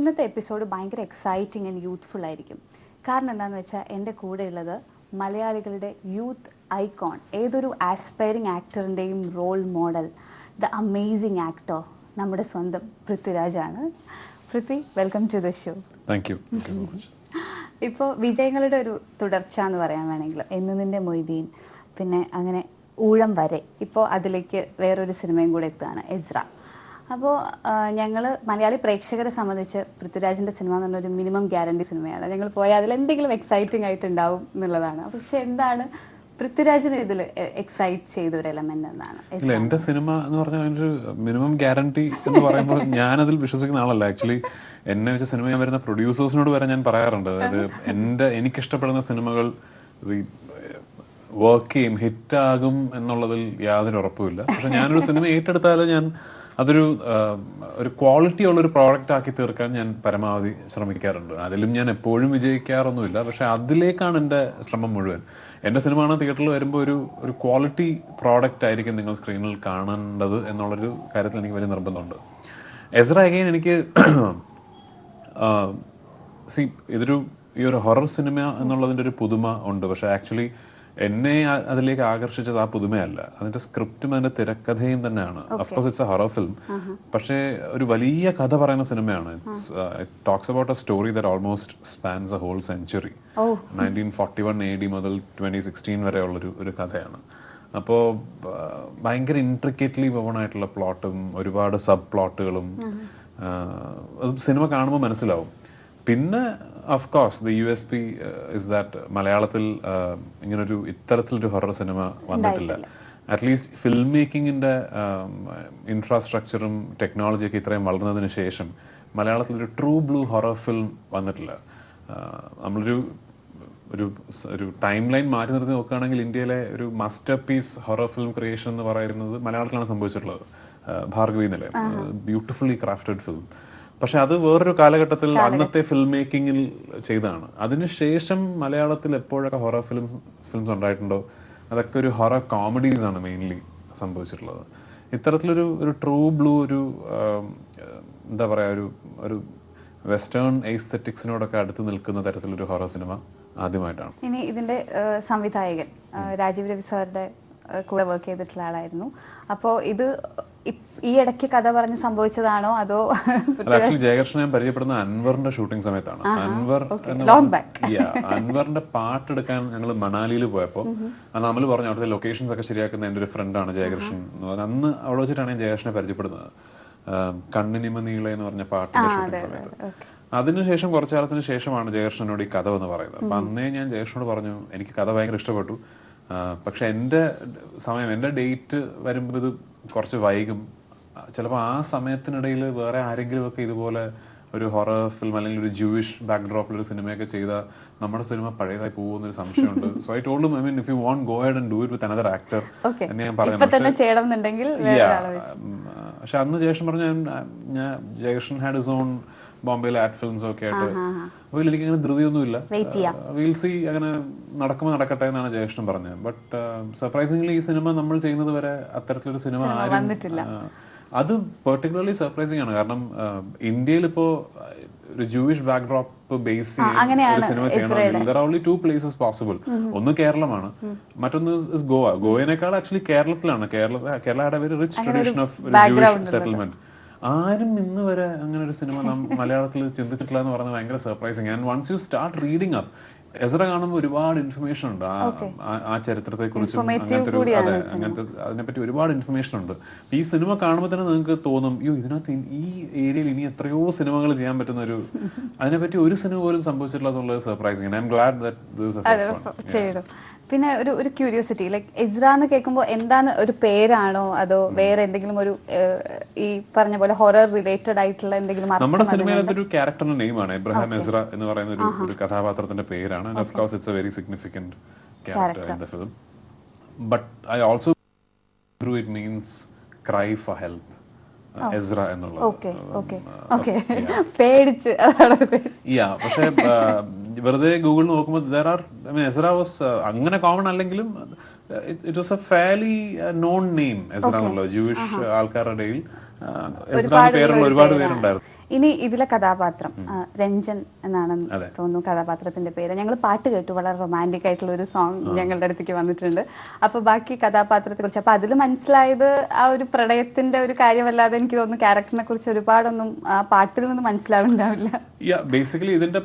ഇന്നത്തെ എപ്പിസോഡ് ഭയങ്കര exciting and youthful ആയിരിക്കും. കാരണം എന്താണെന്ന് വെച്ചാൽ എൻ്റെ കൂടെയുള്ളത് മലയാളികളുടെ യൂത്ത് ഐക്കോൺ, ഏതൊരു ആസ്പയറിംഗ് ആക്ടറിൻ്റെയും role model, the amazing actor, നമ്മുടെ സ്വന്തം പൃഥ്വിരാജാണ്. Prithvi, welcome to the show. Thank you so much. ഇപ്പോൾ വിജയങ്ങളുടെ ഒരു തുടർച്ച എന്ന് പറയാൻ വേണമെങ്കിൽ എന്ന് നിൻ്റെ മൊയ്തീൻ, പിന്നെ അങ്ങനെ ഊഴം വരെ, ഇപ്പോൾ അതിലേക്ക് വേറൊരു സിനിമയും കൂടെ എത്തുകയാണ്, എസ്ര. അപ്പോൾ ഞങ്ങൾ മലയാളി പ്രേക്ഷകരെ സംബന്ധിച്ച് പൃഥ്വിരാജിൻ്റെ സിനിമ എന്ന് പറഞ്ഞൊരു മിനിമം ഗ്യാരണ്ടി സിനിമയാണ്. ഞങ്ങൾ പോയാൽ അതിലെന്തെങ്കിലും എക്സൈറ്റിംഗ് ആയിട്ടുണ്ടാവും എന്നുള്ളതാണ്. പക്ഷെ എന്താണ് പൃഥ്വിരാജിന് ഇതിൽ എക്സൈറ്റ് ചെയ്ത ഒരു എലമെന്റ് എന്നാണ്? എൻ്റെ സിനിമ എന്ന് പറഞ്ഞാൽ അതിൻ്റെ ഒരു മിനിമം ഗ്യാരണ്ടി എന്ന് പറയുമ്പോൾ ഞാനതിൽ വിശ്വസിക്കുന്ന ആളല്ല. ആക്ച്വലി എന്നെ വെച്ച സിനിമ ഞാൻ വരുന്ന പ്രൊഡ്യൂസേഴ്സിനോട് വരെ ഞാൻ പറയാറുണ്ട്, അതായത് എനിക്കിഷ്ടപ്പെടുന്ന സിനിമകൾ വർക്ക് ചെയ്യും, ഹിറ്റാകും എന്നുള്ളതിൽ യാതൊരു ഉറപ്പുമില്ല. പക്ഷെ ഞാനൊരു സിനിമ ഏറ്റെടുത്താൽ ഞാൻ അതൊരു ക്വാളിറ്റി ഉള്ളൊരു പ്രോഡക്റ്റ് ആക്കി തീർക്കാൻ ഞാൻ പരമാവധി ശ്രമിക്കാറുണ്ട്. അതിലും ഞാൻ എപ്പോഴും വിജയിക്കാറൊന്നുമില്ല, പക്ഷെ അതിലേക്കാണ് എൻ്റെ ശ്രമം മുഴുവൻ. എൻ്റെ സിനിമ ആണ് തിയേറ്ററിൽ വരുമ്പോൾ ഒരു ക്വാളിറ്റി പ്രോഡക്റ്റ് ആയിരിക്കും നിങ്ങൾ സ്ക്രീനിൽ കാണേണ്ടത് എന്നുള്ളൊരു കാര്യത്തിൽ എനിക്ക് വലിയ നിർബന്ധമുണ്ട്. എസ്ര അഗൈൻ എനിക്ക് ഈ ഒരു ഹൊറർ സിനിമ എന്നുള്ളതിൻ്റെ ഒരു പുതുമ ഉണ്ട്. പക്ഷെ ആക്ച്വലി എന്നെ അതിലേക്ക് ആകർഷിച്ചത് ആ പുതുമയല്ല, അതിന്റെ സ്ക്രിപ്റ്റും അതിന്റെ തിരക്കഥയും തന്നെയാണ്. Of course it's a horror film, പക്ഷേ ഒരു വലിയ കഥ പറയുന്ന സിനിമയാണ്. It talks about a story that almost spans a whole century. 1941 AD മുതൽ 2016 വരെയുള്ളൊരു ഒരു കഥയാണ്. അപ്പോൾ ഭയങ്കര ഇൻട്രിക്കേറ്റ്ലി വോൺ ആയിട്ടുള്ള പ്ലോട്ടും ഒരുപാട് സബ് പ്ലോട്ടുകളും അത് സിനിമ കാണുമ്പോൾ മനസ്സിലാവും. പിന്നെ of course the USP is that മലയാളത്തിൽ ഇങ്ങനൊരു ഇത്തരത്തിലൊരു ഹൊറർ സിനിമ വന്നിട്ടില്ല. അറ്റ്ലീസ്റ്റ് ഫിലിം മേക്കിങ്ങിൻ്റെ ഇൻഫ്രാസ്ട്രക്ചറും ടെക്നോളജിയൊക്കെ ഇത്രയും വളർന്നതിന് ശേഷം മലയാളത്തിലൊരു ട്രൂ ബ്ലൂ ഹൊറർ ഫിലിം വന്നിട്ടില്ല. നമ്മളൊരു ഒരു ടൈം ലൈൻ മാറ്റി നിർത്തി നോക്കുകയാണെങ്കിൽ ഇന്ത്യയിലെ ഒരു masterpiece horror film creation എന്ന് പറയുന്നത് മലയാളത്തിലാണ് സംഭവിച്ചിട്ടുള്ളത്. ഭാർഗവി നിലയം, ബ്യൂട്ടിഫുള്ളി ക്രാഫ്റ്റഡ് ഫിലിം. പക്ഷെ അത് വേറൊരു കാലഘട്ടത്തിൽ അന്നത്തെ ഫിലിം മേക്കിങ്ങിൽ ചെയ്തതാണ്. അതിനുശേഷം മലയാളത്തിൽ എപ്പോഴൊക്കെ ഹൊറർ ഫിലിംസ് ഉണ്ടായിട്ടുണ്ടോ അതൊക്കെ ഒരു ഹൊറർ കോമഡീസ് ആണ് മെയിൻലി സംഭവിച്ചിട്ടുള്ളത്. ഇത്തരത്തിലൊരു ട്രൂ ബ്ലൂ എന്താ പറയുക, ഒരു വെസ്റ്റേൺ എസ്തെറ്റിക്സിനോടൊക്കെ അടുത്ത് നിൽക്കുന്ന തരത്തിലൊരു ഹൊറർ സിനിമ ആദ്യമായിട്ടാണ്. ഇനി ഇതിൻ്റെ സംവിധായകൻ രാജീവ് രവി സാറിൻ്റെ കൂടെ വർക്ക് ചെയ്തിട്ടുള്ള ആളായിരുന്നു. അപ്പോൾ ഇത് ഈ ഇടയ്ക്ക് കഥ പറഞ്ഞ് സംഭവിച്ചതാണോ അതോ? ആക്ച്വലി ജയകൃഷ്ണൻ ഞാൻ പരിചയപ്പെടുന്ന അൻവറിന്റെ ഷൂട്ടിംഗ് സമയത്താണ്. അൻവറിന്റെ പാട്ടെടുക്കാൻ ഞങ്ങൾ മണാലിയിൽ പോയപ്പോൾ അന്ന് അമൽ പറഞ്ഞു അവിടുത്തെ ലൊക്കേഷൻസ് ഒക്കെ ശരിയാക്കുന്ന എൻ്റെ ഒരു ഫ്രണ്ടാണ് ജയകൃഷ്ണൻ. അന്ന് അവിടെ വെച്ചിട്ടാണ് ഞാൻ ജയകൃഷ്ണനെ പരിചയപ്പെടുന്നത്. കണ്ണിനിമ നീള എന്ന് പറഞ്ഞ പാട്ടിന്റെ ഷൂട്ടിംഗ് സമയത്ത്. അതിനുശേഷം കുറച്ചു കാലത്തിന് ശേഷമാണ് ജയകൃഷ്ണനോട് ഈ കഥ എന്ന് പറയുന്നത്. അപ്പൊ അന്നേ ഞാൻ ജയകൃഷ്ണനോട് പറഞ്ഞു എനിക്ക് കഥ ഭയങ്കര ഇഷ്ടപ്പെട്ടു, പക്ഷെ എൻ്റെ സമയം, എൻ്റെ ഡേറ്റ് വരുമ്പോൾ ഇത് കുറച്ച് വൈകും. ചിലപ്പോൾ ആ സമയത്തിനിടയിൽ വേറെ ആരെങ്കിലും ഒക്കെ ഇതുപോലെ ഒരു ഹൊറർ ഫിലിം അല്ലെങ്കിൽ ഒരു ജൂയിഷ് ബാക്ക്ഡ്രോപ്പിൽ ഒരു സിനിമയൊക്കെ ചെയ്താൽ നമ്മുടെ സിനിമ പഴയതായി പോകുന്നൊരു സംശയമുണ്ട്. So I told him, I mean if you want go ahead and do it with another actor എന്ന് ഞാൻ പറഞ്ഞു. പക്ഷെ അന്ന് ജയകൃഷ്ണൻ പറഞ്ഞു, ഞാൻ ജയകൃഷ്ണൻ ഹാഡ് ഹിസ് ഓൺ ബോംബെയിലെ ആഡ് ഫിലിംസ് ഒക്കെ ആയിട്ട്. അപ്പോൾ എനിക്ക് അങ്ങനെ ധൃതിയൊന്നുമില്ല, വിൽ സി, അങ്ങനെ നടക്കുമ്പോൾ നടക്കട്ടെ എന്നാണ് ജയകൃഷ്ണൻ പറഞ്ഞത്. ബട്ട് സർപ്രൈസിംഗ്ലി ഈ സിനിമ നമ്മൾ ചെയ്യുന്നത് വരെ അത്തരത്തിലൊരു സിനിമ ആരും, അത് പെർട്ടിക്കുലർലി സർപ്രൈസിംഗ് ആണ്. കാരണം ഇന്ത്യയിൽ ഇപ്പോൾ ഒരു ജൂയിഷ് ബാക്ക്ഡ്രോപ്പ് ബേസ് ഒരു സിനിമ ചെയ്യണമെങ്കിൽ there are only two places possible. ഒന്ന് കേരളമാണ്, മറ്റൊന്ന് ഗോവ. ഗോവയേക്കാൾ ആക്ച്വലി കേരളത്തിലാണ്. Kerala had A very rich tradition of Jewish settlement. ആരും ഇന്ന് വരെ അങ്ങനെ ഒരു സിനിമ മലയാളത്തിൽ ചിന്തിച്ചിട്ടില്ല എന്ന് പറയുന്നത് ഭയങ്കര surprising. And once you start reading up, Ezra കാണുമ്പോൾ ഒരുപാട് ഇൻഫർമേഷൻ ഉണ്ട് ആ ചരിത്രത്തെ കുറിച്ചും. അങ്ങനത്തെ അതിനെപ്പറ്റി ഒരുപാട് ഇൻഫർമേഷൻ ഉണ്ട്. ഈ സിനിമ കാണുമ്പോൾ തന്നെ നിങ്ങൾക്ക് തോന്നും, ഇതിനകത്ത് ഈ ഏരിയയിൽ ഇനി എത്രയോ സിനിമകൾ ചെയ്യാൻ പറ്റുന്ന അതിനെപ്പറ്റി ഒരു സിനിമ പോലും സംഭവിച്ചിട്ടില്ല എന്നുള്ളത് surprising. I M GLAAD that this is A first one. പിന്നെ ഒരു ക്യൂരിയോസിറ്റി, ലൈക്ക് എസ്ര എന്ന് കേൾക്കുമ്പോൾ എന്താണ്, ഒരു പേരാണോ അതോ വേറെ എന്തെങ്കിലും ഒരു ഈ പറഞ്ഞ പോലെ ഹൊറർ റിലേറ്റഡ് ആയിട്ടുള്ള എന്തെങ്കിലും? നമ്മുടെ സിനിമയിലത്തെ ഒരു ക്യാരക്ടറിന്റെ നെയിമാണ് എബ്രഹാം എസ്ര എന്ന് പറയുന്ന ഒരു കഥാപാത്രത്തിന്റെ പേരാണ്. And of course it's a very significant character in the film. But I also through it means cry for help. Ezra എന്നുള്ളത്. പേടിച്ച്. പക്ഷേ വെറുതെ ഗൂഗിളിൽ നോക്കുമ്പോൾ ദർ ആർ എസ്ര വാസ് അങ്ങനെ കോമൺ അല്ലെങ്കിലും it was A fairly non name Ezra എന്നുള്ളത് ജൂയിഷ് ആൾക്കാരുടെ ഇടയിൽ എസ്ര പേരുള്ള ഒരുപാട് പേരുണ്ടായിരുന്നു. ഇനി ഇതിലെ കഥാപാത്രം രഞ്ജൻ എന്നാണെന്ന് തോന്നുന്നു കഥാപാത്രത്തിന്റെ പേര്. ഞങ്ങൾ പാട്ട് കേട്ടു, വളരെ റൊമാൻറ്റിക് ആയിട്ടുള്ള ഒരു സോങ് ഞങ്ങളുടെ അടുത്തേക്ക് വന്നിട്ടുണ്ട്. അപ്പൊ ബാക്കി കഥാപാത്രത്തെ കുറിച്ച് അപ്പൊ അതിൽ മനസ്സിലായത് ആ ഒരു പ്രണയത്തിന്റെ ഒരു കാര്യമല്ലാതെ എനിക്ക് തോന്നുന്നു ക്യാരക്ടറിനെ കുറിച്ച് ഒരുപാടൊന്നും ആ പാട്ടിൽ നിന്ന് മനസ്സിലാവുന്നുണ്ടാവില്ല. ബേസിക്കലി ഇതിന്റെ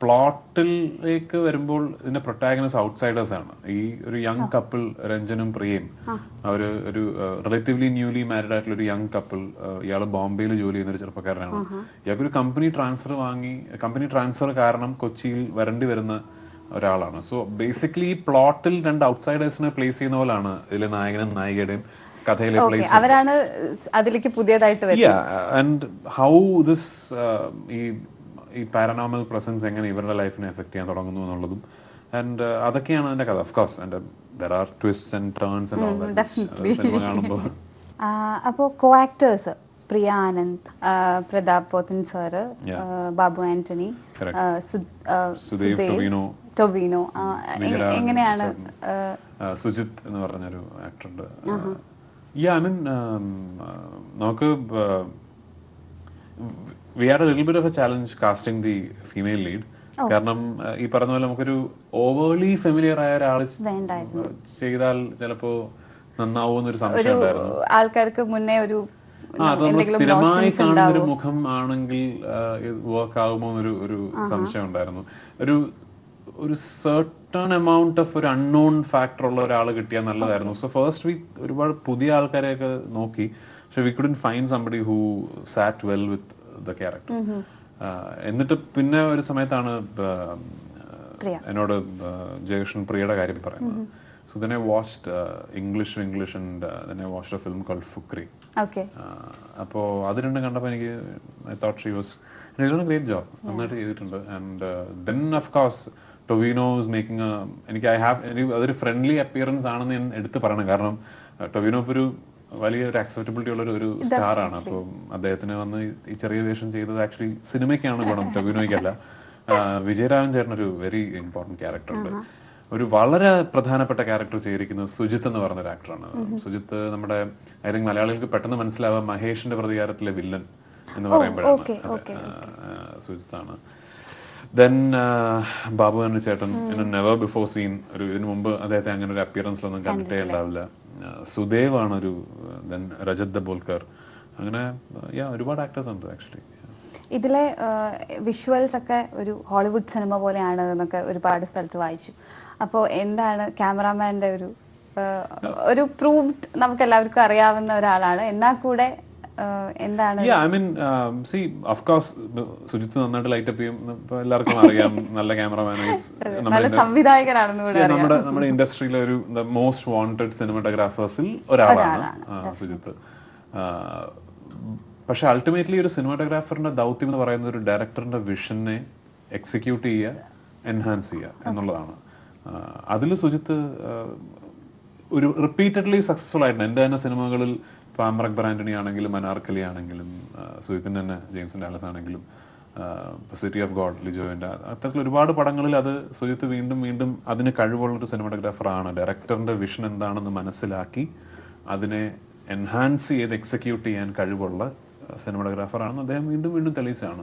പ്ലോട്ടിലേക്ക് വരുമ്പോൾ ഇതിന്റെ പ്രൊട്ടാഗനിസ്റ്റ് ഔട്ട്സൈഡേഴ്സ് ആണ്. ഈ ഒരു യങ് കപ്പിൾ രഞ്ജനും പ്രിയയും, അവർ ഒരു റിലേറ്റീവ്ലി ന്യൂലി മാരീഡ് ആയിട്ടുള്ള ഒരു യങ് കപ്പിൾ. ഇയാൾ ബോംബെയിൽ ജോലി ചെയ്യുന്ന ഒരു ചെറുപ്പക്കാരനാണ്. ഇയാൾക്കൊരു കമ്പനി ട്രാൻസ്ഫർ കാരണം കൊച്ചിയിൽ വരേണ്ടി വരുന്ന ഒരാളാണ്. സോ ബേസിക്കലി ഈ പ്ലോട്ടിൽ രണ്ട് ഔട്ട്സൈഡേഴ്സിനെ പ്ലേസ് ചെയ്യുന്ന പോലാണ് ഇതിലെ നായകനും നായികയുടെയും കഥയിലെ പ്ലേസ്. അവരാണ് അതിലേക്ക് പുതിയതായിട്ട് ആൻഡ് ഹൗ ദിസ് ഈ പാരനോമൽ പ്രസൻസ് എങ്ങനെ ഇവരുടെ ലൈഫിനെ എഫക്ട് ചെയ്യാൻ തുടങ്ങുന്നു എന്നുള്ളതും ആൻഡ് അതൊക്കെയാണ് അതിന്റെ കഥ. Of course and there are twists and turns and all that cinema കാണുമ്പോൾ. അപ്പോൾ കോ ആക്ടേഴ്സ് പ്രിയ ആനന്ദ്, പ്രതാപ് പോത്തൻ സാറ്, ബാബു ആന്റണി, ടൊവിനോ, എങ്ങനെയാണ്? സുജിത്ത് എന്ന് പറഞ്ഞൊരു ആക്ടറുണ്ട്. ഐ മീൻ നമുക്ക് we had a little bit of a challenge casting the female lead. കാരണം ഈ പറഞ്ഞ പോലെ നമുക്കൊരു ഓവർലി ഫെമിലിയർ ആയ ഒരാൾ ചെയ്താൽ ചിലപ്പോ നന്നാവൂന്നൊരു സംശയം ഉണ്ടായിരുന്നു. ആൾക്കാർക്ക് മുന്നേ ഒരു സ്ഥിരമായി കാണുന്ന ഒരു മുഖം ആണെങ്കിൽ വർക്ക് ആകുമോ ഒരു സംശയം ഉണ്ടായിരുന്നു. ഒരു സർട്ടൺ എമൗണ്ട് ഓഫ് ഒരു അൺനോൺ ഫാക്ടർ ഉള്ള ഒരാൾ കിട്ടിയാൽ നല്ലതായിരുന്നു. സോ ഫസ്റ്റ് വീക്ക് ഒരുപാട് പുതിയ ആൾക്കാരെയൊക്കെ നോക്കി, പക്ഷെ we couldn't find somebody who sat well with the character. എന്നിട്ട് പിന്നെ ഒരു സമയത്താണ് എന്നോട് ജയകൃഷ്ണൻ പ്രിയയുടെ കാര്യം പറയുന്നത്. So then I watched English and then I watched a film called Fukri. അപ്പോൾ അത് രണ്ടും കണ്ടപ്പോൾ എനിക്ക് I thought she was a great job. നന്നായിട്ട് ചെയ്തിട്ടുണ്ട്. And then of course Tovino is making a അതൊരു ഫ്രണ്ട്ലി അപ്പിയറൻസ് ആണെന്ന് ഞാൻ എടുത്ത് പറയണം. കാരണം ടൊവിനോ ഇപ്പോൾ ഒരു വലിയൊരു ആക്സെപ്റ്റബിലിറ്റി ഉള്ള ഒരു സ്റ്റാർ ആണ്. അപ്പം അദ്ദേഹത്തിന് വന്ന് ഈ ചെറിയ വേഷം ചെയ്തത് ആക്ച്വലി സിനിമയ്ക്കാണ് ഗുണം, ടൊവിനോയ്ക്കല്ല. വിജയരാഘവൻ ചേട്ടൻ ഒരു വെരി ഇമ്പോർട്ടൻറ്റ് ക്യാരക്ടർ ഉണ്ട്. ഒരു വളരെ പ്രധാനപ്പെട്ട ക്യാരക്ടർ ചെയ്തിരിക്കുന്നത് സുജിത്ത് എന്ന് പറഞ്ഞ ഒരു ആക്ടറാണ്. സുജിത്ത് നമ്മുടെ ഐ തിങ്ക് മലയാളികൾക്ക് പെട്ടെന്ന് മനസ്സിലാവാം മഹേഷിന്റെ പ്രതികാരത്തിലെ വില്ലൻ എന്ന് പറയുമ്പോഴാണ് സുജിത്താണ്. ദെൻ ബാബു എന്ന ചേട്ടൻ നെവർ ബിഫോർ സീൻ, ഇതിനു മുമ്പ് അദ്ദേഹത്തെ അങ്ങനെ ഒരു അപ്പിയറൻസിലൊന്നും കണ്ടിട്ടേ ഉണ്ടാവില്ല. സുദേവ് ആണ് ഒരു, ദെൻ രജത് ദബോൽക്കർ, അങ്ങനെ ഒരുപാട് ആക്ടേഴ്സ് ഉണ്ട് ആക്ച്വലി. ഇതിലെ വിഷ്വൽസ് ഒക്കെ ഒരു ഹോളിവുഡ് സിനിമ പോലെയാണ് എന്നൊക്കെ ഒരുപാട് സ്ഥലത്ത് വായിച്ചു. അപ്പോൾ എന്താണ് ക്യാമറാമാൻ്റെ ഒരു പ്രൂവ്ഡ് നമുക്ക് എല്ലാവർക്കും അറിയാവുന്ന ഒരാളാണ്, എന്നാൽ കൂടെ എന്താണ്? I mean see of course Sujith നന്നായിട്ട് ലൈറ്റപ്പ് ചെയ്യും, എല്ലാവർക്കും അറിയാം. നല്ല ക്യാമറമാനേഴ്സ്, നമ്മുടെ ഇൻഡസ്ട്രിയിലെ ഒരു മോസ്റ്റ് വാണ്ടഡ് സിനിമാറ്റോഗ്രാഫേഴ്സിൽ ഒരാളാണ് സുജിത്ത്. പക്ഷെ അൾട്ടിമേറ്റ്ലി ഒരു സിനിമാറ്റോഗ്രാഫറിന്റെ ദൗത്യം എന്ന് പറയുന്നത് ഒരു ഡയറക്ടറിന്റെ വിഷനെ എക്സിക്യൂട്ട് ചെയ്യുക, എൻഹാൻസ് ചെയ്യുക എന്നുള്ളതാണ്. അതിൽ സുജിത്ത് ഒരു റിപ്പീറ്റഡ്ലി സക്സസ്ഫുൾ ആയിട്ടുണ്ട്. എൻ്റെ തന്നെ സിനിമകളിൽ ഇപ്പോൾ അമർ അക്ബർ ആന്റണി ആണെങ്കിലും അനാർക്കലി ആണെങ്കിലും സുജിത്തിൻ്റെ തന്നെ ജെയിംസ് ഡാലസ് ആണെങ്കിലും സിറ്റി ഓഫ് ഗോഡ് ലിജോയുടെ അത്തരത്തിൽ ഒരുപാട് പടങ്ങളിൽ അത് സുജിത്ത് വീണ്ടും വീണ്ടും അതിന് കഴിവുള്ളൊരു സിനിമാറ്റോഗ്രാഫറാണ്. ഡയറക്ടറിൻ്റെ വിഷൻ എന്താണെന്ന് മനസ്സിലാക്കി അതിനെ എൻഹാൻസ് ചെയ്ത് എക്സിക്യൂട്ട് ചെയ്യാൻ കഴിവുള്ള സിനിമാറ്റോഗ്രാഫറാണെന്ന് അദ്ദേഹം വീണ്ടും വീണ്ടും തെളിയിച്ചാണ്.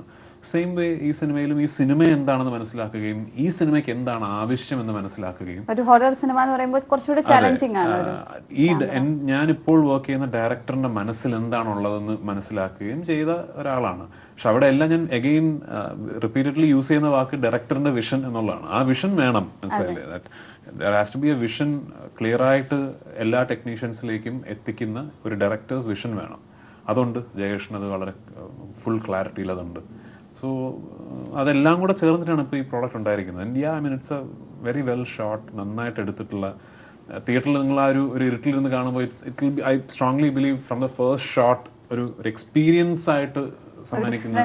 സെയിം വേ ഈ സിനിമയിലും ഈ സിനിമ എന്താണെന്ന് മനസ്സിലാക്കുകയും ഈ സിനിമയ്ക്ക് എന്താണ് ആവശ്യം എന്ന് മനസ്സിലാക്കുകയും, ഒരു ഹൊറർ സിനിമ എന്ന് പറയുമ്പോൾ കുറച്ചുകൂടി ചാലഞ്ചിങ് ആണ്. ഞാനിപ്പോൾ വർക്ക് ചെയ്യുന്ന ഡയറക്ടറിന്റെ മനസ്സിൽ എന്താണുള്ളതെന്ന് മനസ്സിലാക്കുകയും ചെയ്ത ഒരാളാണ്. പക്ഷെ അവിടെ എല്ലാം ഞാൻ അഗെയിൻ റിപ്പീറ്റഡ്ലി യൂസ് ചെയ്യുന്ന വാക്ക് ഡയറക്ടറിന്റെ വിഷൻ എന്നുള്ളതാണ്. ആ വിഷൻ വേണം, മനസ്സിലായില്ലേ? there has to be a vision clear ആയിട്ട് എല്ലാ ടെക്നീഷ്യൻസിലേക്കും എത്തിക്കുന്ന ഒരു ഡയറക്ടേഴ്സ് വിഷൻ വേണം. അതുണ്ട് ജയകൃഷ്ണൻ, അത് വളരെ ഫുൾ ക്ലാരിറ്റിയിൽ അതുണ്ട്. സോ അതെല്ലാം കൂടെ ചേർന്നിട്ടാണ് ഇപ്പോൾ ഈ പ്രോഡക്റ്റ് ഉണ്ടായിരിക്കുന്നത്. And I mean it's A very well shot, നന്നായിട്ട് എടുത്തിട്ടുള്ള. തിയേറ്ററിൽ നിങ്ങൾ ആ ഒരു ഇരുട്ടിലിരുന്ന് കാണുമ്പോൾ it will be, I strongly believe from the first shot ഒരു എക്സ്പീരിയൻസ് ആയിട്ട് സമ്മാനിക്കുന്ന.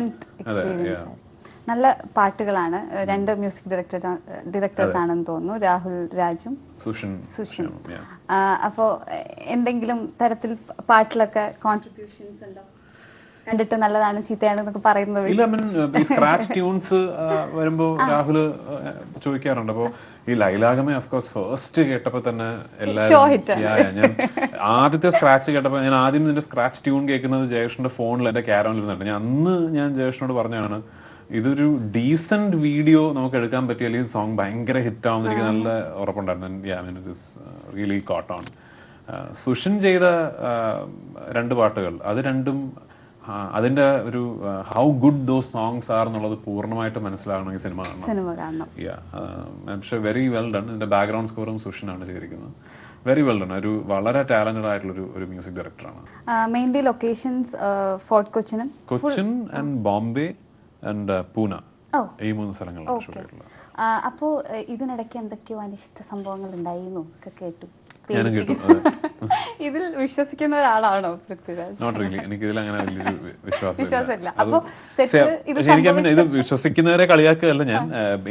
നല്ല പാട്ടുകളാണ്. രണ്ട് മ്യൂസിക് ഡയറക്ടേഴ്സ് ആണെന്ന് തോന്നുന്നു, രാഹുൽ രാജും സുഷൻ. അപ്പോൾ എന്തെങ്കിലും തരത്തിൽ പാട്ടിലൊക്കെ കോൺട്രിബ്യൂഷൻസ് ഉണ്ടോ? കണ്ടിട്ട് നല്ലതാണ് ചീത്തയാണ് എന്നൊക്കെ പറയുന്നത് ഇല്ല, ഈ സ്ക്രാച്ച് ട്യൂൺസ് വരുമ്പോ രാഹുല് ചോദിക്കാറുണ്ട്. അപ്പൊ ഈ ലൈലാഗമേ ഓഫ്കോഴ്സ് ഫസ്റ്റ് കേട്ടപ്പോ തന്നെ എല്ലാവരും ഞാൻ ആദ്യത്തെ സ്ക്രാച്ച് കേട്ടപ്പോ ഞാൻ ആദ്യം നിന്റെ സ്ക്രാച്ച് ട്യൂൺ കേൾക്കുന്നത് ജയേഷിന്റെ ഫോണിൽ എന്റെ ക്യാരവനിൽ ഇരുന്നുണ്ട്. ഞാൻ ജയേഷിനോട് പറഞ്ഞാണ് ഇതൊരു ഡീസന്റ് വീഡിയോ നമുക്ക് എടുക്കാൻ പറ്റിയ അല്ലെങ്കിൽ സോങ് ഭയങ്കര ഹിറ്റ് ആവുന്ന എനിക്ക് നല്ല ഉറപ്പുണ്ടായിരുന്നു. Really caught on. സുഷിൻ ചെയ്ത 2 പാട്ടുകൾ അത് രണ്ടും അതിന്റെ ഒരു how good those songs are എന്നുള്ളത് പൂർണ്ണമായിട്ട് മനസ്സിലാകണമെങ്കിൽ സിനിമ കാണണം. പക്ഷേ വെരി വെൽ ഡൺ. ഇതിന്റെ ബാക്ക്ഗ്രൗണ്ട് സ്കോറും സുഷിനാണ് ചെയ്തിരിക്കുന്നത്. Very well done. ഒരു വളരെ ടാലന്റഡ് ആയിട്ടുള്ള ഒരു മ്യൂസിക് ഡയറക്ടറാണ്. Mainly locations Fort Cochin and Bombay and Pune, ഈ 3 സ്ഥലങ്ങളിലാണ് ഷൂട്ട് ചെയ്തിട്ടുള്ളത്. അപ്പോൾ ഇതിനിടയ്ക്ക് എന്തൊക്കെയോ അനിഷ്ട സംഭവങ്ങൾ ഉണ്ടായിരുന്നു ഒക്കെ കേട്ടു. ഞാനും കേട്ടു. ഇതിൽ വിശ്വസിക്കുന്ന ഒരാളാണോ പൃഥ്വിരാജ്? Not really. എനിക്ക് ഇതിൽ അങ്ങനെ വലിയൊരു വിശ്വാസമില്ല. എനിക്ക് ഇത് വിശ്വസിക്കുന്നവരെ കളിയാക്കുകയല്ല ഞാൻ.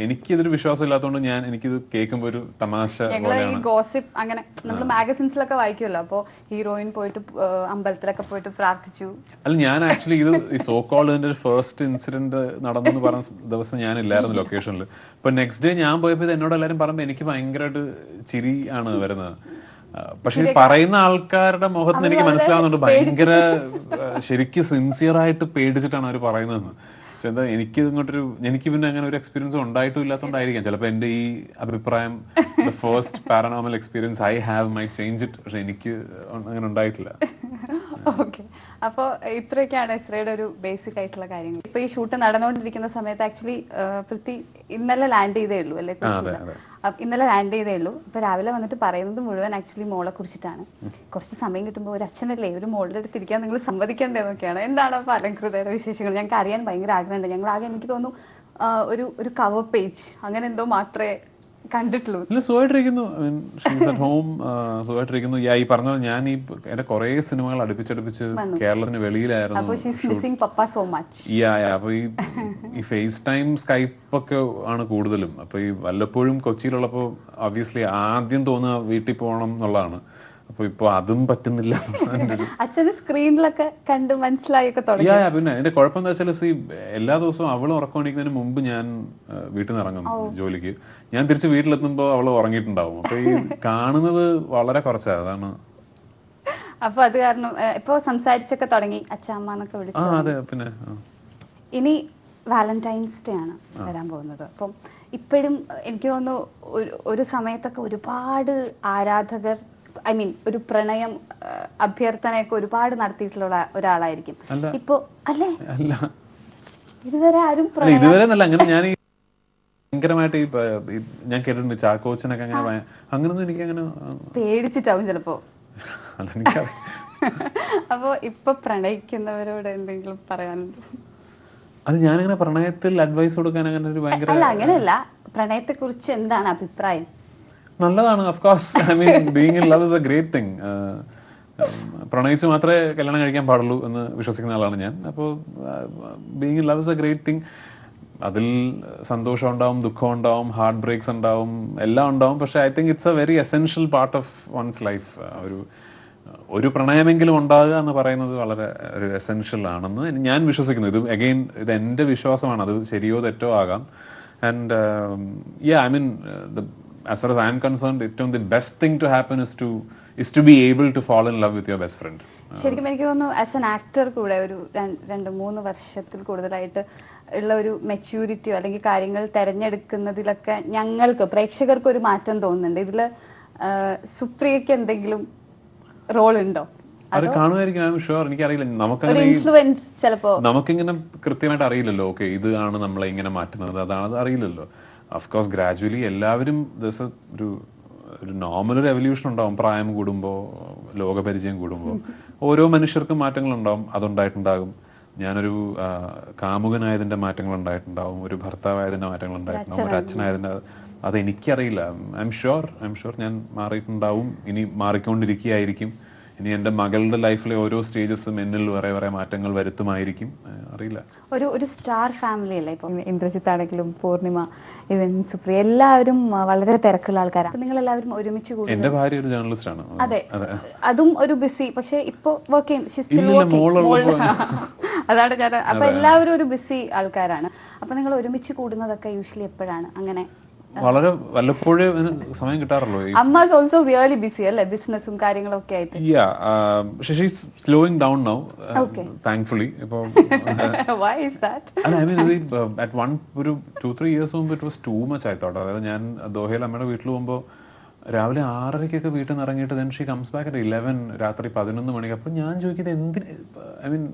എനിക്കിതൊരു വിശ്വാസം ഇല്ലാത്തതുകൊണ്ട് എനിക്കിത് കേൾക്കുമ്പോൾ ഒരു തമാശ ഈ ഗോസിപ്പ് അങ്ങനെ നമ്മൾ മാഗസിൻസിലൊക്കെ വായിക്കുമല്ലോ. അപ്പോൾ ഹീറോയിൻ പോയിട്ട് അമ്പലത്തിലൊക്കെ പോയിട്ട് പ്രാർത്ഥിച്ചു. അല്ല, ഞാൻ ആക്ച്വലി ഈ സോ കോൾഡ് ഇതിന്റെ ഫസ്റ്റ് ഇൻസിഡന്റ് നടന്നെന്ന് പറഞ്ഞ ദിവസം ഞാൻ ഇല്ലായിരുന്നു ലൊക്കേഷനിൽ. ഇപ്പൊ നെക്സ്റ്റ് ഡേ ഞാൻ പോയപ്പോൾ ഇത് എന്നോട് എല്ലാവരും പറയുമ്പോൾ എനിക്ക് ഭയങ്കരമായിട്ട് ചിരി ആണ് വരുന്നത്. പക്ഷെ പറയുന്ന ആൾക്കാരുടെ മുഖത്ത് എനിക്ക് മനസ്സിലാവുന്നുണ്ട് ഭയങ്കര ശരിക്കും സിൻസിയർ ആയിട്ട് പേടിച്ചിട്ടാണ് അവർ പറയുന്നതെന്ന്. പക്ഷെ എന്താ എനിക്ക് പിന്നെ അങ്ങനെ ഒരു എക്സ്പീരിയൻസ് ഉണ്ടായിട്ടും ഇല്ലാത്തതുകൊണ്ടായിരിക്കാം ചിലപ്പോൾ എൻ്റെ ഈ അഭിപ്രായം first paranormal experience I have my change it. പക്ഷെ എനിക്ക് അങ്ങനെ ഉണ്ടായിട്ടില്ല. ഓക്കെ, അപ്പോൾ ഇത്രയൊക്കെയാണ് ഇസ്രയുടെ ഒരു ബേസിക് ആയിട്ടുള്ള കാര്യങ്ങൾ. ഇപ്പൊ ഈ ഷൂട്ട് നടന്നുകൊണ്ടിരിക്കുന്ന സമയത്ത് ആക്ച്വലി പൃഥ്വി ഇന്നലെ ലാൻഡ് ചെയ്തേ ഉള്ളൂ അല്ലേ? ഇന്നലെ ലാൻഡ് ചെയ്തേ ഉള്ളൂ. ഇപ്പൊ രാവിലെ വന്നിട്ട് പറയുന്നത് മുഴുവൻ ആക്ച്വലി മോളെ കുറിച്ചിട്ടാണ്. കുറച്ച് സമയം കിട്ടുമ്പോൾ ഒരു അച്ഛനല്ലേ ഒരു മോളുടെ അടുത്ത് ഇരിക്കാൻ നിങ്ങൾ സമ്മതിക്കേണ്ടതെന്നൊക്കെയാണ്. എന്താണ് അപ്പോൾ അലങ്കൃതയുടെ വിശേഷങ്ങൾ? ഞങ്ങൾക്ക് അറിയാൻ ഭയങ്കര ആഗ്രഹമുണ്ട്. ഞങ്ങളാകെ എനിക്ക് തോന്നുന്നു ഒരു കവർ പേജ് അങ്ങനെ എന്തോ മാത്രമേ കണ്ടിട്ടുള്ളൂ. ഇല്ല, സുഖമായിട്ടിരിക്കുന്നു. സുഖമായിട്ടിരിക്കുന്നു. ഈ പറഞ്ഞ പോലെ ഞാൻ എന്റെ കുറെ സിനിമകൾ അടുപ്പിച്ചടുപ്പിച്ച് കേരളത്തിന് വെളിയിലായിരുന്നു. അപ്പൊ ഈ ഫേസ് ടൈം സ്കൈപ്പ് ഒക്കെ ആണ് കൂടുതലും. അപ്പൊ ഈ വല്ലപ്പോഴും കൊച്ചിയിലുള്ളപ്പോ ഒബ്വിയസ്ലി ആദ്യം തോന്നുക വീട്ടിൽ പോകണം എന്നുള്ളതാണ്. അപ്പൊ ഇപ്പൊ അതും പറ്റുന്നില്ല. അച്ഛന് സ്ക്രീനിലൊക്കെ കണ്ട് മനസ്സിലായൊക്കെ തുടങ്ങി. പിന്നെ എന്റെ കുഴപ്പം എന്താ വെച്ചാൽ എല്ലാ ദിവസവും അവള് ഉറക്കമണിക്കുന്നതിന് മുമ്പ് ഞാൻ വീട്ടിൽ നിന്ന് ഇറങ്ങും ജോലിക്ക്. ഞാൻ തിരിച്ച് വീട്ടിലെത്തുമ്പോ അവള് ഉറങ്ങിയിട്ടുണ്ടാവും. അപ്പൊ ഈ കാണുന്നത് വളരെ കുറച്ചാണ്. അതാണ്. അപ്പൊ അത് കാരണം ഇപ്പൊ സംസാരിച്ചൊക്കെ തുടങ്ങി അച്ഛാമ്മ എന്നൊക്കെ വിളിച്ചു. അതെ. പിന്നെ ഇനി വാലന്റൈൻസ് ഡേ ആണ് വരാൻ പോകുന്നത്. അപ്പം ഇപ്പോഴും എനിക്ക് തോന്നുന്നു ഒരു സമയത്തൊക്കെ ഒരുപാട് ആരാധകർ ഒരു പ്രണയം അഭ്യർത്ഥനയൊക്കെ ഒരുപാട് നടത്തിയിട്ടുള്ള ഒരാളായിരിക്കും ഇപ്പൊ അല്ലേ? ഇതുവരെ ആരും ഇതുവരെ അങ്ങനെ ഞാൻ ഭയങ്കരമായിട്ട് ഞാൻ കേട്ടിട്ടുണ്ട് ചാക്കോച്ചനൊക്കെ അങ്ങനൊന്നും എനിക്ക് അങ്ങനെ പേടിച്ചിട്ടാവും ചിലപ്പോ. അപ്പൊ ഇപ്പൊ പ്രണയിക്കുന്നവരോട് എന്തെങ്കിലും പറയാനുണ്ടോ? അത് ഞാനിങ്ങനെ പ്രണയത്തിൽ അഡ്വൈസ് കൊടുക്കാൻ അങ്ങനെ ഒരു ഭയങ്കര അങ്ങനെയല്ല, പ്രണയത്തെ കുറിച്ച് എന്താണ് അഭിപ്രായം? നല്ലതാണ്. Of course being in love is a great thing. പ്രണയിച്ച് മാത്രമേ കല്യാണം കഴിക്കാൻ പാടുള്ളൂ എന്ന് വിശ്വസിക്കുന്ന ആളാണ് ഞാൻ. അപ്പോൾ being in love is a great thing. അതിൽ സന്തോഷം ഉണ്ടാവും, ദുഃഖം ഉണ്ടാവും, ഹാർട്ട് ബ്രേക്സ് ഉണ്ടാവും, എല്ലാം ഉണ്ടാവും. പക്ഷെ I think it's A very essential part of wands life. ഒരു പ്രണയമെങ്കിലും ഉണ്ടാകുക എന്ന് പറയുന്നത് വളരെ ഒരു എസെൻഷ്യൽ ആണെന്ന് ഞാൻ വിശ്വസിക്കുന്നു. ഇത് എൻ്റെ വിശ്വാസമാണ്. അത് ശരിയോ തെറ്റോ ആകാം. And as far as I am concerned, the best thing to happen is to be able to fall in love with your best friend. ശരിക്കും എനിക്ക് തോന്നുന്നു ആസ് എൻ ആക്ടർ കൂടെ ഒരു 2-3 വർഷത്തിൽ കൂടുതലായിട്ട് ഉള്ള ഒരു മെച്യൂരിറ്റിയോ അല്ലെങ്കിൽ കാര്യങ്ങൾ തിരഞ്ഞെടുക്കുന്നതിലൊക്കെ ഞങ്ങൾക്ക് പ്രേക്ഷകർക്ക് ഒരു മാറ്റം തോന്നുന്നുണ്ട്. ഇതില് സുപ്രിയക്ക് എന്തെങ്കിലും റോൾ ഉണ്ടോ? അത് കാണുമായിരിക്കും. I am sure. എനിക്കറിയില്ല. നമുക്കിങ്ങനെ കൃത്യമായിട്ട് അറിയില്ലല്ലോ. ഓക്കെ, ഇത് ആണ് നമ്മളെ ഇങ്ങനെ മാറ്റുന്നത്, അതാണ് അറിയില്ലല്ലോ. ഓഫ് കോഴ്സ് ഗ്രാജുവലി എല്ലാവരും ഒരു നോർമൽ ഒരു എവല്യൂഷൻ ഉണ്ടാവും. പ്രായം കൂടുമ്പോൾ, ലോകപരിചയം കൂടുമ്പോൾ ഓരോ മനുഷ്യർക്കും മാറ്റങ്ങളുണ്ടാവും. അതുണ്ടായിട്ടുണ്ടാകും. ഞാനൊരു കാമുകനായതിൻ്റെ മാറ്റങ്ങൾ ഉണ്ടായിട്ടുണ്ടാവും, ഒരു ഭർത്താവായതിൻ്റെ മാറ്റങ്ങൾ ഉണ്ടായിട്ടുണ്ടാവും, ഒരു അച്ഛനായതിൻ്റെ. അതെനിക്കറിയില്ല. ഐ എം ഷുവർ ഞാൻ മാറിയിട്ടുണ്ടാവും, ഇനി മാറിക്കൊണ്ടിരിക്കുകയായിരിക്കും. ഇനി എൻ്റെ മകളുടെ ലൈഫിലെ ഓരോ സ്റ്റേജസും എന്നിൽ വേറെ മാറ്റങ്ങൾ വരുത്തുമായിരിക്കും. അറിയില്ല. ഒരു സ്റ്റാർ ഫാമിലി അല്ലേ ഇപ്പം? ഇന്ദ്രജിത്ത് ആണെങ്കിലും പൂർണിമ, ഇവൻ സുപ്രിയ, എല്ലാവരും വളരെ തിരക്കുള്ള ആൾക്കാരാണ്. നിങ്ങൾ എല്ലാവരും ഒരുമിച്ച് കൂടും. എൻ്റെ ഭാര്യ ഒരു ജേർണലിസ്റ്റ് ആണ്. അതെ, അതും ഒരു ബിസി. പക്ഷെ ഇപ്പൊ വർക്ക് അതാണ് ഞാൻ. അപ്പൊ എല്ലാവരും ഒരു ബിസി ആൾക്കാരാണ്. അപ്പൊ നിങ്ങൾ ഒരുമിച്ച് കൂടുന്നതൊക്കെ യൂഷ്വലി എപ്പോഴാണ്? അങ്ങനെ വളരെ വല്ലപ്പോഴേ സമയം കിട്ടാറുള്ളൂ. അമ്മ ഈസ് ഓൾസോ റിയലി ബിസി അല്ലേ, ബിസിനസ്സും കാര്യങ്ങളൊക്കെ ആയിട്ട്? പക്ഷേ she is slowing down now, thankfully. ഇപ്പോൾ why is that? അല്ല, ഐ മീൻ അറ്റ് വൺ ഒരു 2-3 years മുമ്പ് ഇറ്റ് വാസ് ടൂ മച്ച് ആയി തോട്ട്. അതായത് ഞാൻ ദോഹയിൽ അമ്മയുടെ വീട്ടിൽ പോകുമ്പോൾ രാവിലെ 6:30 വീട്ടിൽ നിന്ന് ഇറങ്ങിയിട്ട് then she comes back at 11 രാത്രി 11 മണിക്ക്. അപ്പോൾ ഞാൻ ചോദിക്കുന്നത് എന്തിന്, ഐ മീൻ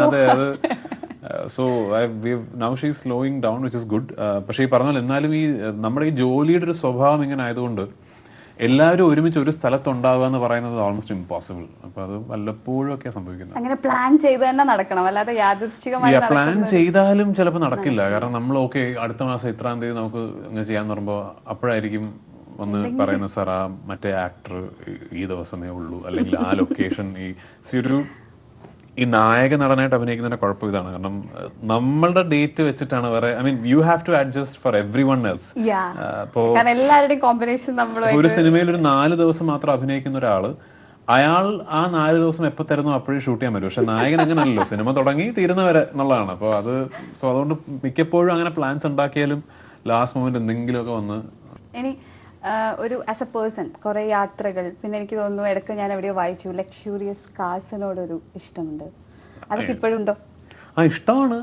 അതെ അത്. So now she is slowing down, which is good. പക്ഷേ ഈ പറഞ്ഞാൽ എന്നാലും ഈ നമ്മുടെ ഈ ജോലിയുടെ ഒരു സ്വഭാവം ഇങ്ങനെ ആയതുകൊണ്ട് എല്ലാവരും ഒരുമിച്ച് ഒരു സ്ഥലത്തുണ്ടാവുക എന്ന് പറയുന്നത് ഓൾമോസ്റ്റ് ഇമ്പോസിബിൾ. അപ്പോൾ അത് വല്ലപ്പോഴും ഒക്കെ സംഭവിക്കുന്നത്. അങ്ങനെ പ്ലാൻ ചെയ്ത് തന്നെ നടക്കണം, അല്ലാതെ യാദൃശ്ചികമായി പ്ലാൻ ചെയ്താലും ചിലപ്പോൾ നടക്കില്ല. കാരണം നമ്മൾ ഓക്കെ അടുത്ത മാസം ഇത്രാം തീയതി നമുക്ക് ഇങ്ങനെ ചെയ്യാന്ന് പറയുമ്പോൾ അപ്പോഴായിരിക്കും വന്ന് പറയുന്നത് സാർ ആ മറ്റേ ആക്ടർ ഈ ദിവസമേ ഉള്ളൂ, അല്ലെങ്കിൽ ആ ലൊക്കേഷൻ. ഈ നായക നടനായിട്ട് അഭിനയിക്കുന്നതിന്റെ കുഴപ്പം ഇതാണ്. കാരണം നമ്മളുടെ ഡേറ്റ് വെച്ചിട്ടാണ് വേറെ, I mean you have to adjust for everyone else. എല്ലാവരുടെയും കോമ്പിനേഷൻ നമ്മൾ ഒരു സിനിമയിൽ ഒരു 4 ദിവസം മാത്രം അഭിനയിക്കുന്ന ഒരാള്, അയാൾ ആ 4 ദിവസം എപ്പോൾ തരുന്നു അപ്പോഴേ ഷൂട്ട് ചെയ്യാൻ പറ്റും. പക്ഷെ നായകൻ അങ്ങനല്ലോ, സിനിമ തുടങ്ങി തീരുന്നവരെ എന്നുള്ളതാണ്. അപ്പോൾ അത് അതുകൊണ്ട് മിക്കപ്പോഴും അങ്ങനെ പ്ലാൻസ് ഉണ്ടാക്കിയാലും ലാസ്റ്റ് മൊമെന്റ് എന്തെങ്കിലുമൊക്കെ വന്ന്. ഇനി ഒരു ആസ് എ പേഴ്സൺ കുറേ യാത്രകൾ, പിന്നെ എനിക്ക് തോന്നുന്നു ഇടയ്ക്ക് ഞാൻ എവിടെയോ വായിച്ചു ലക്ഷൂറിയസ് കാസിനോടൊരു ഇഷ്ടമുണ്ട്. അതൊക്കെ ഇപ്പോഴും ഉണ്ടോ? ഇഷ്ടമാണ്.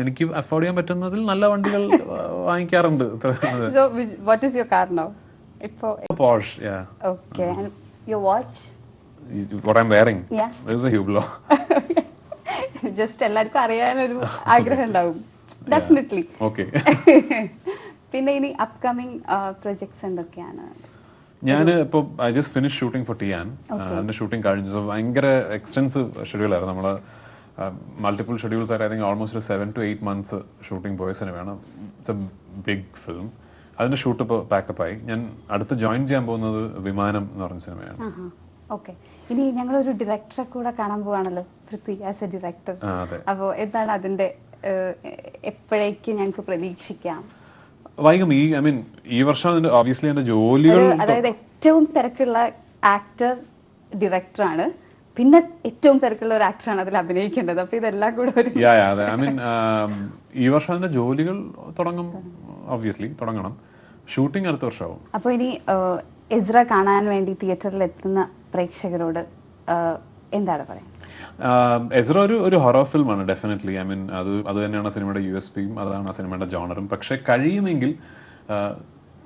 എനിക്ക് അഫോർഡ് ചെയ്യാൻ പറ്റുന്നതിൽ നല്ല വണ്ടികൾ വാങ്ങിക്കാറുണ്ട്. So what is your car now? Porsche, yeah. Okay. And your watch? What I'm wearing? Yeah. There's a Hublot. Just എല്ലാവർക്കും അറിയാനൊരു ആഗ്രഹം ഉണ്ടാവും. ഡെഫിനറ്റ്ലി. Okay. പിന്നെ ഇനി അപ്കമിങ് പ്രൊജക്ട്സ് എന്തൊക്കെയാണ്? ഞാൻ ഇപ്പോൾ I just finish shooting for Tiyaan. അതിൻ്റെ ഷൂട്ടിംഗ് കഴിഞ്ഞു. സോ ഭയങ്കര എക്സ്റ്റെൻസീവ് ഷെഡ്യൂളായിരുന്നു. നമ്മൾ മൾട്ടിപ്പിൾ ഷെഡ്യൂൾസ് ആയിട്ട് ഐ തിങ്ക് ഓൾമോസ്റ്റ് ഒരു 7 to 8 months ഷൂട്ടിംഗ് പോയ സിനിമയാണ്. It's a big film. അതിൻ്റെ ഷൂട്ട് ഇപ്പോൾ പാക്കപ്പായി. ഞാൻ അടുത്ത് ജോയിൻ ചെയ്യാൻ പോകുന്നത് വിമാനം എന്ന് പറഞ്ഞ സിനിമയാണ്. ഓക്കെ. ഇനി ഞങ്ങളൊരു ഡയറക്ടറെ കൂടെ കാണാൻ പോവാണല്ലോ, പൃഥ്വി ആസ് എ ഡയറക്ടർ. അപ്പോൾ എന്താണ് അതിൻ്റെ എപ്പോഴേക്ക് ഞങ്ങൾക്ക് പ്രതീക്ഷിക്കാം? വൈകും. ഐ മീൻ ഈ വർഷം ഓബ്വിയസ്ലി എൻ്റെ ജോലികൾ, അതായത് ഏറ്റവും തിരക്കുള്ള ആക്ടർ ഡയറക്ടറാണ്, പിന്നെ ഏറ്റവും തിരക്കുള്ള ഒരു ആക്ടറാണ് അതിൽ അഭിനയിക്കേണ്ടത്. അപ്പൊ ഇതെല്ലാം കൂടെ ഒരു അതെ. ഐ മീൻ ഈ വർഷം എൻ്റെ ജോലികൾ തുടങ്ങും, ഓബ്വിയസ്ലി തുടങ്ങണം. ഷൂട്ടിംഗ് അടുത്ത വർഷമാവും. അപ്പോൾ ഇനി എസ്ര കാണാൻ വേണ്ടി തിയേറ്ററിൽ എത്തുന്ന പ്രേക്ഷകരോട് എന്താണ് പറയുക? എസ്ര ഒരു ഹൊറർ ഫിലിമാണ് ഡെഫിനറ്റ്ലി. ഐ മീൻ അത് തന്നെയാണ് സിനിമയുടെ USPയും, അതാണ് ആ സിനിമയുടെ ജോണറും. പക്ഷെ കഴിയുമെങ്കിൽ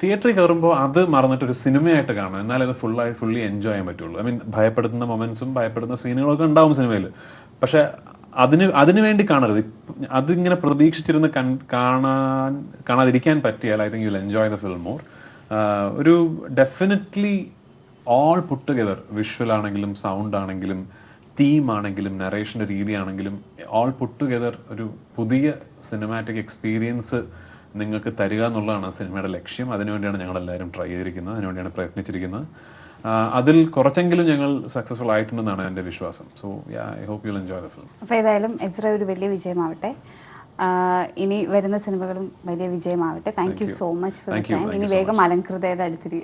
തിയേറ്ററിൽ കയറുമ്പോൾ അത് മറന്നിട്ടൊരു സിനിമയായിട്ട് കാണണം. എന്നാലേ അത് ഫുള്ളി എൻജോയ് ചെയ്യാൻ പറ്റുള്ളൂ. ഐ മീൻ ഭയപ്പെടുത്തുന്ന മൊമെന്റ്സും ഭയപ്പെടുന്ന സീനുകളൊക്കെ ഉണ്ടാവും സിനിമയിൽ. പക്ഷെ അതിനു വേണ്ടി കാണരുത്. അതിങ്ങനെ പ്രതീക്ഷിച്ചിരുന്ന് കാണാതിരിക്കാൻ പറ്റിയാൽ I think you will enjoy the film more. ഒരു definitely all put together, visual ആണെങ്കിലും സൗണ്ട് ആണെങ്കിലും തീം ആണെങ്കിലും നറേഷൻ്റെ രീതിയാണെങ്കിലും ഓൾ പുട്ട് ടുഗെദർ ഒരു പുതിയ സിനിമാറ്റിക് എക്സ്പീരിയൻസ് നിങ്ങൾക്ക് തരിക എന്നുള്ളതാണ് സിനിമയുടെ ലക്ഷ്യം. അതിനുവേണ്ടിയാണ് ഞങ്ങളെല്ലാവരും ട്രൈ ചെയ്തിരിക്കുന്നത്, അതിനുവേണ്ടിയാണ് പ്രയത്നിച്ചിരിക്കുന്നത്. അതിൽ കുറച്ചെങ്കിലും ഞങ്ങൾ സക്സസ്ഫുൾ ആയിട്ടുണ്ടെന്നാണ് എൻ്റെ വിശ്വാസം. So I hope you will enjoy the film. അപ്പോൾ ഏതായാലും എസ്ര ഒരു വലിയ വിജയമാവട്ടെ, ഇനി വരുന്ന സിനിമകളും വലിയ വിജയമാവട്ടെ. Thank you so much for the time. ഇനി വേഗം അലങ്കൃതയുടെ അടുത്തിരി.